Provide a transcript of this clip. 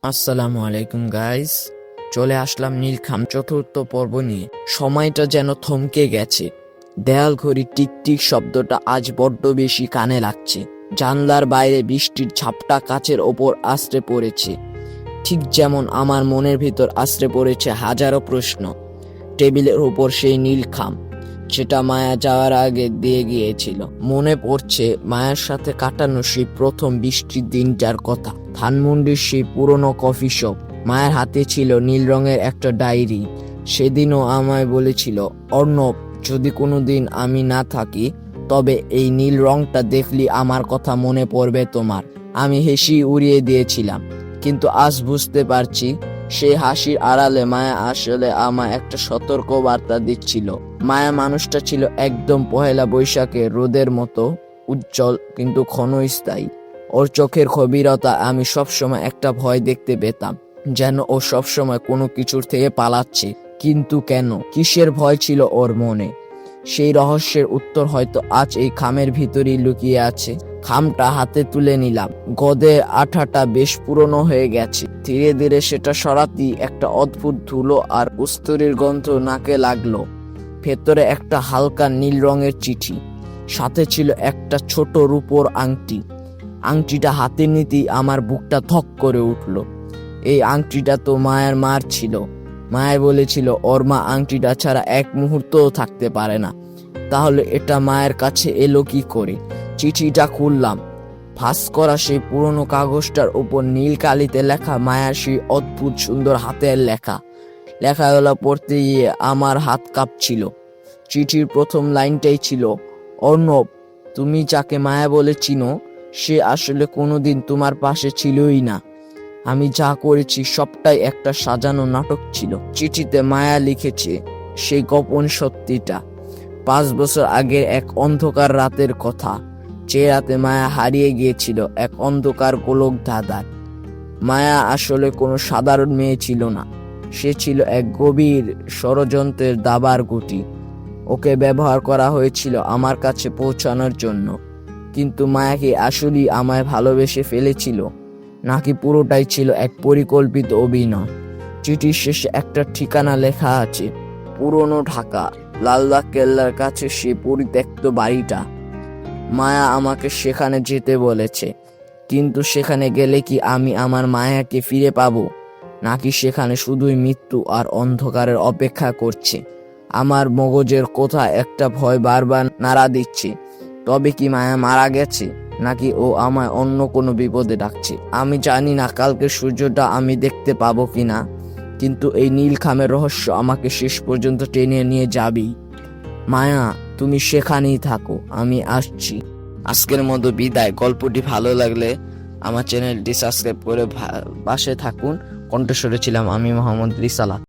আসসালামু আলাইকুম গাইস, চলে আসলাম নীলখাম চতুর্থ পর্ব নিয়ে। সময়টা যেন থমকে গেছে। দেয়াল ঘড়ি টিকটিক শব্দটা আজ বড্ড বেশি কানে লাগছে। জানলার বাইরে বৃষ্টির ঝাপটা কাচের ওপর আছড়ে পড়েছে, ঠিক যেমন আমার মনের ভিতর আছড়ে পড়েছে হাজারো প্রশ্ন। টেবিলের ওপর সেই নীলখাম, যেটা মায়া যাওয়ার আগে দিয়ে গিয়েছিল। মনে পড়ছে মায়ের সাথে কাটানো সেই প্রথম বৃষ্টির দিনটার কথা। ধানমন্ডির সেই পুরনো কফি শপ। মায়ের হাতে ছিল নীল রঙের একটা ডায়েরি। সেদিনও আমায় বলেছিল, অর্ণব, যদি কোনোদিন আমি না থাকি তবে এই নীল রংটা দেখলি আমার কথা মনে পড়বে তোমার। আমি হেসে উড়িয়ে দিয়েছিলাম, কিন্তু আজ বুঝতে পারছি সেই হাসির আড়ালে মায়া আসলে আমায় একটা সতর্ক বার্তা দিচ্ছিল। মায়া মানুষটা ছিল একদম পহেলা বৈশাখের রোদের মতো উজ্জ্বল কিন্তু ক্ষণস্থায়ী। ওর চোখের গভীরতা আমি সবসময় একটা ভয় দেখতে পেতাম, যেন ও সবসময় কোনো কিছুর থেকে পালাচ্ছে। কিন্তু কেন, কিসের ভয় ছিল ওর মনে? সেই রহস্যের উত্তর হয়তো আজ এই খামের ভিতরেই লুকিয়ে আছে। খামটা হাতে তুলে নিলাম। গদের আঠাটা বেশ পুরনো হয়ে গেছে। ধীরে ধীরে সেটা সরাতেই একটা অদ্ভুত ধুলো আর কস্তুরীর গন্ধ নাকে লাগলো। ভেতরে একটা হালকা নীল রঙের চিঠি, সাথে ছিল একটা ছোট রূপোর আংটি। আংটিটা হাতে নিতেই আমার বুকটা ধক করে উঠল। এই আংটিটা তো মার ছিল। মায়ের বলেছিল ওর মা আংটিটা ছাড়া এক মুহূর্তও থাকতে পারে না। তাহলে এটা মায়ের কাছে এলো কি করে? চিঠিটা খুললাম। ফাঁস করা সেই পুরনো কাগজটার উপর নীল কালিতে লেখা মায়ার সেই অদ্ভুত সুন্দর হাতের লেখা। লেখাগুলো পড়তে গিয়ে আমার হাত কাঁপছিল। চিঠির প্রথম লাইনটাই ছিল, অর্ণব, তুমি যাকে মায়া বলে চিনো সে আসলে কোনোদিন তোমার পাশে ছিলই না। আমি যা করেছি সবটাই একটা সাজানো নাটক ছিল। চিঠিতে মায়া লিখেছে সেই গোপন সত্যিটা, 5 বছর আগের এক অন্ধকার রাতের কথা, যে রাতে মায়া হারিয়ে গিয়েছিল এক অন্ধকার গোলক ধাঁধায়। মায়া আসলে কোনো সাধারণ মেয়ে ছিল না, সে ছিল এক গভীর ষড়যন্ত্রের দাবার গুটি। ওকে ব্যবহার করা হয়েছিল আমার কাছে পৌঁছানোর জন্য। কিন্তু মায়া কি আসলেই আমায় ভালোবেসে ফেলেছিল, নাকি পুরোটাই ছিল এক পরিকল্পিত অভিনয়? চিঠির শেষে একটা ঠিকানা লেখা আছে, পুরনো ঢাকা, লালবাগ কেল্লার কাছে সেই পরিত্যক্ত বাড়িটা। মায়া আমাকে সেখানে যেতে বলেছে। কিন্তু সেখানে গেলে কি আমি আমার মায়াকে ফিরে পাবো, নাকি সেখানে শুধুই মৃত্যু আর অন্ধকারের অপেক্ষা করছে? আমার মগজের কোথায় একটা ভয় বারবার নাড়া দিচ্ছে। তবে কি মায়া মারা গেছে, নাকি ও আমায় অন্য কোনো বিপদে ডাকছে? আমি জানি না কালকের সূর্যটা আমি দেখতে পাবো কিনা, কিন্তু এই নীল খামের রহস্য আমাকে শেষ পর্যন্ত টেনে নিয়ে যাবেই। মায়া, তুমি সেখানেই থাকো, আমি আসছি। আজকের মতো বিদায়। গল্পটি ভালো লাগলে আমার চ্যানেলটি সাবস্ক্রাইব করে পাশে থাকুন। কণ্ঠস্বরে ছিলাম আমি, মোহাম্মদ রিসালাত।